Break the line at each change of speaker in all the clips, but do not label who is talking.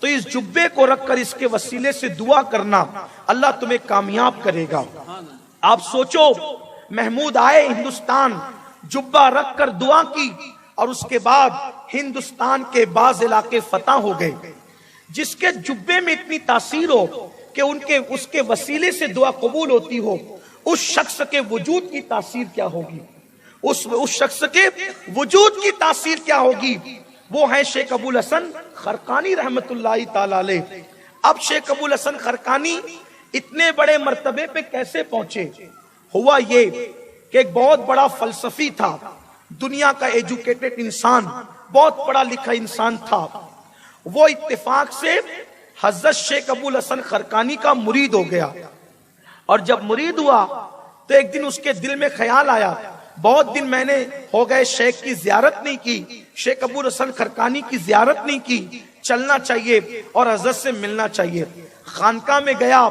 تو اس جبے کو رکھ کر اس کے وسیلے سے دعا کرنا، اللہ تمہیں کامیاب کرے گا۔ آپ سوچو، محمود آئے ہندوستان، جبہ رکھ کر دعا کی، اور اس کے بعد ہندوستان کے بعض علاقے فتح ہو گئے۔ جس کے جبے میں اتنی تاثیر ہو کہ اس کے وسیلے سے دعا قبول ہوتی ہو، اس شخص کے وجود کی تاثیر کیا ہوگی؟ اس شخص کے وجود کی تاثیر کیا ہوگی؟ وہ ہے شیخ ابو الحسن خرقانی رحمت اللہ تعالی علیہ۔ اب شیخ ابو الحسن خرقانی اتنے بڑے مرتبے پہ کیسے پہنچے؟ ہوا یہ کہ ایک بہت بڑا فلسفی تھا، دنیا کا ایجوکیٹڈ انسان، بہت پڑھا لکھا انسان تھا۔ وہ اتفاق سے حضرت شیخ ابو الحسن خرقانی کا مرید ہو گیا، اور جب مرید ہوا تو ایک دن اس کے دل میں خیال آیا، بہت دن میں نے ہو گئے شیخ کی زیارت نہیں کی، شیخ ابو الحسن خرقانی کی زیارت نہیں کی، چلنا چاہیے اور حضرت سے ملنا چاہیے۔ خانقاہ میں گیا،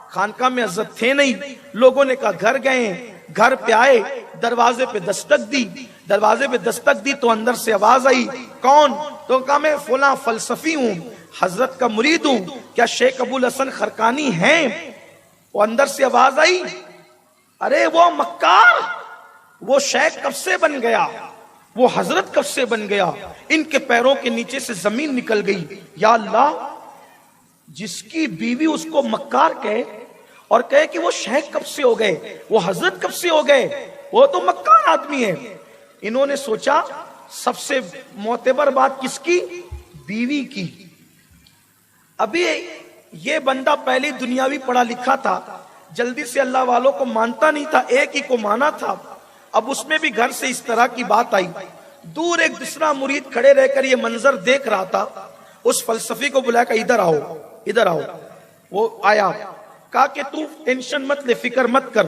خانقاہ میں حضرت تھے نہیں، لوگوں نے کہا گھر گئے، گھر پہ آئے، دروازے پہ دستک دی، دروازے پہ دستک دی تو اندر سے آواز آئی، کون؟ تو کہا میں فلاں فلسفی ہوں، حضرت کا مرید ہوں، کیا شیخ ابو الحسن خرقانی ہیں؟ وہ اندر سے آواز آئی، ارے وہ مکار، وہ شیخ کب سے بن گیا، وہ حضرت کب سے بن گیا؟ ان کے پیروں کے نیچے سے زمین نکل گئی۔ یا اللہ، جس کی بیوی اس کو مکار کہے اور کہے کہ وہ شیخ کب سے ہو گئے، وہ حضرت کب سے ہو گئے، وہ تو مکار آدمی ہے۔ انہوں نے سوچا سب سے معتبر بات کس کی؟ بیوی کی۔ ابھی یہ بندہ پہلی دنیاوی پڑھا لکھا تھا، جلدی سے اللہ والوں کو مانتا نہیں تھا، ایک ہی کو مانا تھا۔ اب اس میں بھی گھر سے اس طرح کی بات آئی، دور ایک دوسرا مرید کھڑے رہ کر یہ منظر دیکھ رہا تھا، اس فلسفی کو بلایا کہ ادھر آؤ، ادھر آؤ۔ وہ آیا، کہا کہ تو ٹینشن مت لے، فکر مت کر،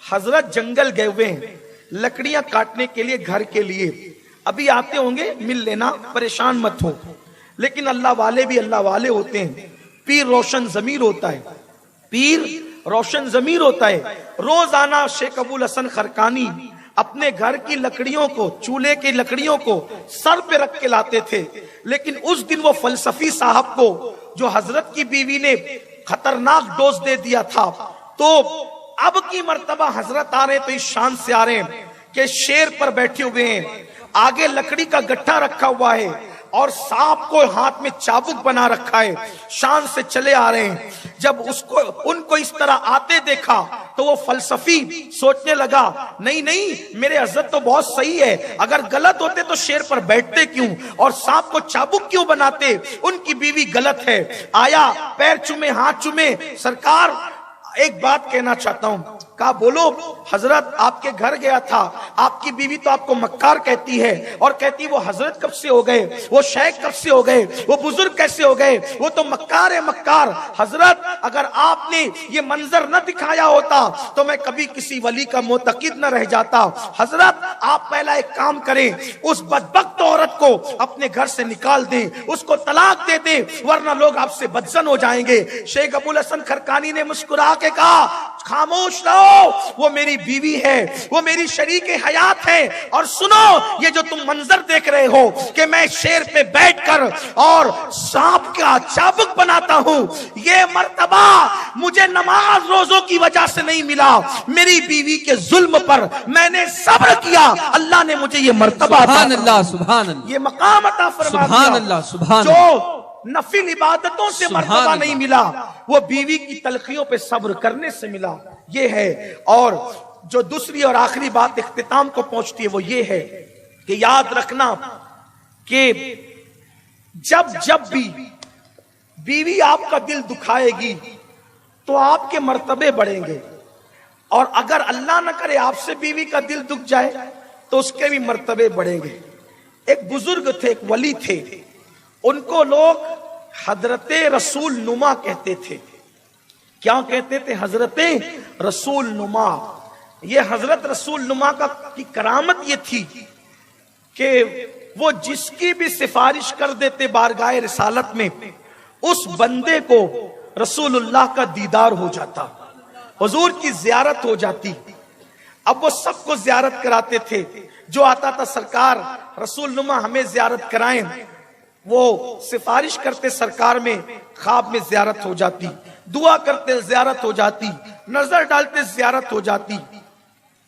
حضرت جنگل گئے ہوئے ہیں لکڑیاں کاٹنے کے لیے، گھر کے لیے، ابھی آتے ہوں گے، مل لینا، پریشان مت ہو۔ لیکن اللہ والے بھی اللہ والے ہوتے ہیں، پیر روشن ضمیر ہوتا ہے، پیر روشن ضمیر ہوتا ہے۔ روزانہ شیخ ابو الحسن خرقانی اپنے گھر کی لکڑیوں کو، چولہے کی لکڑیوں کو سر پہ رکھ کے لاتے تھے، لیکن اس دن وہ فلسفی صاحب کو جو حضرت کی بیوی نے خطرناک ڈوز دے دیا تھا، تو اب کی مرتبہ حضرت آ رہے تو اس شان سے آ رہے ہیں کہ شیر پر بیٹھے ہوئے ہیں، آگے لکڑی کا گٹھا رکھا ہوا ہے اور سانپ کو ہاتھ میں چابک بنا رکھا ہے، شان سے چلے آ رہے ہیں۔ جب ان کو اس طرح آتے دیکھا تو وہ فلسفی سوچنے لگا، نہیں نہیں، میرے حضرت تو بہت صحیح ہے، اگر غلط ہوتے تو شیر پر بیٹھتے کیوں اور سانپ کو چابک کیوں بناتے؟ ان کی بیوی غلط ہے۔ آیا، پیر چومے، ہاتھ چومے، سرکار ایک بات کہنا چاہتا ہوں۔ کہا بولو حضرت، آپ کے گھر گیا تھا، آپ کی بیوی تو آپ کو مکار کہتی ہے اور کہتی وہ حضرت کب سے ہو گئے، وہ شیخ کب سے ہو گئے، وہ بزرگ کیسے ہو گئے، وہ تو مکار ہے مکار۔ حضرت اگر آپ نے یہ منظر نہ دکھایا ہوتا تو میں کبھی کسی ولی کا معتقد نہ رہ جاتا۔ حضرت آپ پہلا ایک کام کریں، اس بدبخت عورت کو اپنے گھر سے نکال دیں، اس کو طلاق دے دیں، ورنہ لوگ آپ سے بدزن ہو جائیں گے۔ شیخ ابو الحسن خرقانی نے مسکرا کے کہا، خاموش رہو، وہ میری بیوی ہے، وہ میری شریک حیات ہے، اور سنو یہ جو تم منظر دیکھ رہے ہو کہ میں شیر پہ بیٹھ کر اور سانپ کا چابک بناتا ہوں، یہ مرتبہ مجھے نماز روزوں کی وجہ سے نہیں ملا، میری بیوی کے ظلم پر میں نے صبر کیا، اللہ نے مجھے یہ مرتبہ عطا
سبحان اللہ، سبحان اللہ،
یہ مقام عطا فرما دیا۔
سبحان اللہ، سبحان
جو
اللہ،
نفل عبادتوں سے مرتبہ نہیں ملا، وہ بیوی کی تلخیوں پہ صبر کرنے سے ملا، یہ ہے۔ اور جو دوسری اور آخری بات اختتام کو پہنچتی ہے وہ یہ ہے کہ یاد رکھنا کہ جب بھی بیوی آپ کا دل دکھائے گی تو آپ کے مرتبے بڑھیں گے، اور اگر اللہ نہ کرے آپ سے بیوی کا دل دکھ جائے تو اس کے بھی مرتبے بڑھیں گے۔ ایک بزرگ تھے، ایک ولی تھے، ان کو لوگ حضرت رسول نما کہتے تھے۔ کیا کہتے تھے؟ حضرت رسول نما۔ یہ حضرت رسول نما کی کرامت یہ تھی کہ وہ جس کی بھی سفارش کر دیتے بارگاہ رسالت میں، اس بندے کو رسول اللہ کا دیدار ہو جاتا، حضور کی زیارت ہو جاتی۔ اب وہ سب کو زیارت کراتے تھے، جو آتا تھا سرکار رسول نما ہمیں زیارت کرائیں، وہ سفارش کرتے سرکار میں خواب میں زیارت ہو جاتی, دعا کرتے زیارت ہو جاتی, نظر ڈالتے زیارت ہو جاتی.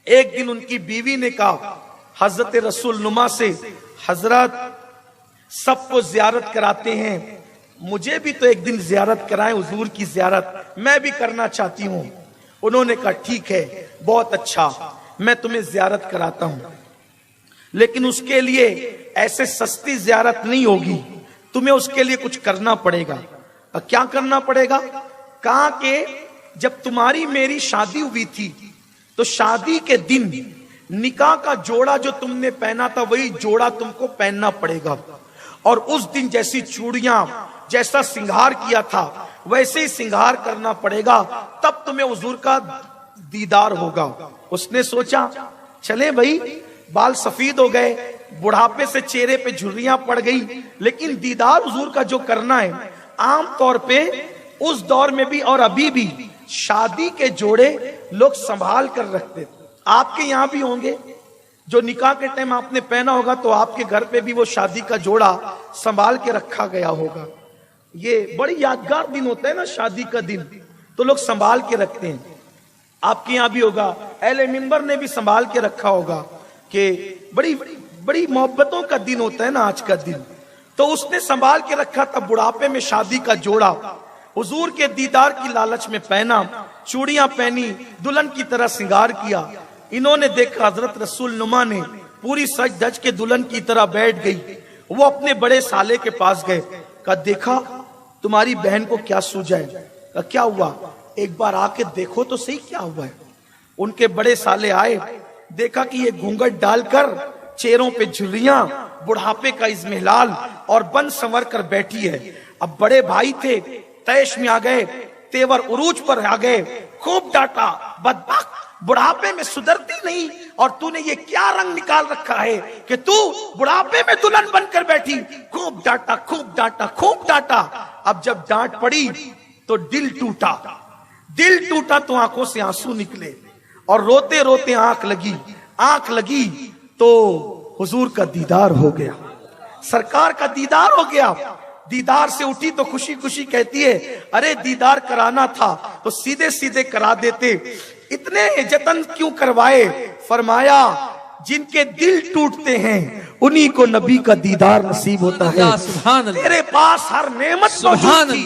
ایک دن ان کی بیوی نے کہا حضرت رسول نما سے, حضرت سب کو زیارت کراتے ہیں, مجھے بھی تو ایک دن زیارت کرائیں, حضور کی زیارت میں بھی کرنا چاہتی ہوں. انہوں نے کہا ٹھیک ہے, بہت اچھا, میں تمہیں زیارت کراتا ہوں, لیکن اس کے لیے ایسے سستی زیارت نہیں ہوگی, تمہیں اس کے لیے کچھ کرنا پڑے گا. کیا کرنا پڑے گا؟ کہا کہ جب تمہاری میری شادی ہوئی تھی تو شادی کے دن نکاح کا جوڑا جو تم نے پہنا تھا وہی جوڑا تم کو پہننا پڑے گا, اور اس دن جیسی چوڑیاں, جیسا سنگھار کیا تھا ویسے ہی سنگھار کرنا پڑے گا, تب تمہیں حضور کا دیدار ہوگا. اس نے سوچا چلے بھائی, بال سفید ہو گئے, بڑھاپے سے چہرے پہ جھریاں پڑ گئی, لیکن دیدار حضور کا جو کرنا ہے, عام طور پہ اس دور میں بھی اور ابھی بھی شادی کے جوڑے لوگ سنبھال کر رکھتے تھے. آپ کے یہاں بھی ہوں گے, جو نکاح کے ٹائم آپ نے پہنا ہوگا تو آپ کے گھر پہ بھی وہ شادی کا جوڑا سنبھال کے رکھا گیا ہوگا. یہ بڑی یادگار دن ہوتا ہے نا شادی کا دن, تو لوگ سنبھال کے رکھتے ہیں. آپ کے یہاں بھی ہوگا, اہل منبر نے بھی سنبھال کے رکھا ہوگا کہ بڑی بڑی محبتوں کا دن ہوتا ہے نا آج کا دن. تو اس نے سنبھال کے رکھا تھا بڑھاپے میں شادی کا جوڑا, حضور کے دیدار کی لالچ میں پہنا, چوڑیاں پہنی, دلہن کی طرح سنگار کیا. انہوں نے دیکھا حضرت رسول نما نے پوری سج دھج کے دلہن کی طرح بیٹھ گئی. وہ اپنے بڑے سالے کے پاس گئے, کہا دیکھا تمہاری بہن کو کیا سوجا ہے؟ کہا کیا ہوا؟ ایک بار آ کے دیکھو تو صحیح کیا ہوا ہے. ان کے بڑے سالے آئے, دیکھا کہ یہ گھونگھٹ ڈال کر, چہروں پہ جھریاں, بڑھاپے کا اضمحلال اور بن سنور کر بیٹھی ہے. اب بڑے بھائی تھے, تیش میں آ گئے, تیور عروج پر آ گئے, خوب ڈانٹا, بدبخت, بڑھاپے میں سدھرتی نہیں, اور تو نے یہ کیا رنگ نکال رکھا ہے کہ تو بڑھاپے میں دلہن بن کر بیٹھی. خوب ڈانٹا, خوب ڈانٹا, خوب ڈانٹا. اب جب ڈانٹ پڑی تو دل ٹوٹا, دل ٹوٹا تو آنکھوں سے آنسو نکلے, اور روتے روتے آنکھ لگی تو حضور کا دیدار ہو گیا, سرکار کا دیدار ہو گیا. دیدار سے اٹھی تو خوشی خوشی کہتی ہے ارے دیدار کرانا تھا تو سیدھے سیدھے کرا دیتے, اتنے جتن کیوں کروائے. فرمایا جن کے دل ٹوٹتے ہیں انہی کو نبی کا دیدار نصیب ہوتا ہے. تیرے پاس ہر نعمت موجود تھی,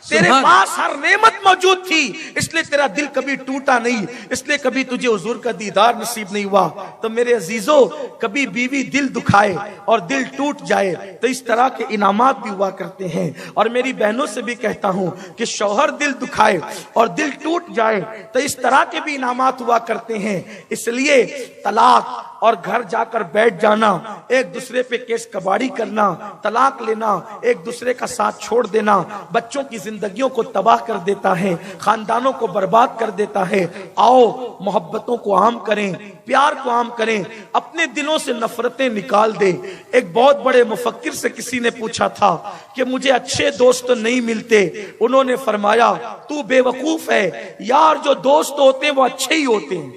تیرے پاس ہر نعمت موجود تھی, اس لیے تیرا دل کبھی ٹوٹا نہیں, اس لیے کبھی تجھے حضور کا دیدار نصیب نہیں ہوا. تو میرے عزیزوں, کبھی بیوی دل دکھائے اور دل ٹوٹ جائے تو اس طرح کے انعامات بھی ہوا کرتے ہیں. اور میری بہنوں سے بھی کہتا ہوں کہ شوہر دل دکھائے اور دل ٹوٹ جائے تو اس طرح کے بھی انعامات ہوا کرتے ہیں. اس لیے طلاق اور گھر جا کر بیٹھ جانا, ایک دوسرے پہ کیس کباڑی کرنا, طلاق لینا, ایک دوسرے کا ساتھ چھوڑ دینا بچوں کی زندگیوں کو تباہ کر دیتا ہے, خاندانوں کو برباد کر دیتا ہے. آؤ محبتوں کو عام کریں, پیار کو عام کریں, اپنے دلوں سے نفرتیں نکال دیں. ایک بہت بڑے مفکر سے کسی نے پوچھا تھا کہ مجھے اچھے دوست نہیں ملتے. انہوں نے فرمایا تو بے وقوف ہے یار, جو دوست ہوتے ہیں وہ اچھے ہی ہوتے ہیں,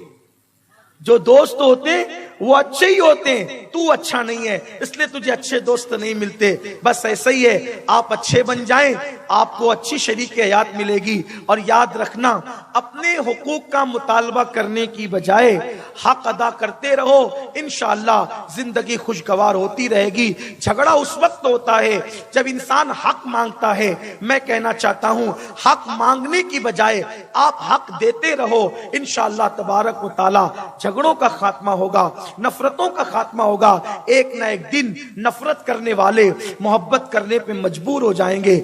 جو دوست ہوتے ہیں وہ اچھے ہی ہوتے ہیں, تو اچھا نہیں ہے اس لیے تجھے اچھے دوست نہیں ملتے. بس ایسا ہی ہے, آپ اچھے بن جائیں, آپ کو اچھی شریک حیات ملے گی. اور یاد رکھنا, اپنے حقوق کا مطالبہ کرنے کی بجائے حق ادا کرتے رہو, انشاءاللہ زندگی خوشگوار ہوتی رہے گی. جھگڑا اس وقت ہوتا ہے جب انسان حق مانگتا ہے. میں کہنا چاہتا ہوں حق مانگنے کی بجائے آپ حق دیتے رہو, انشاءاللہ تبارک و تعالی جھگڑوں کا خاتمہ ہوگا, نفرتوں کا خاتمہ ہوگا. ایک نہ ایک دن نفرت کرنے والے محبت کرنے پہ مجبور ہو جائیں گے.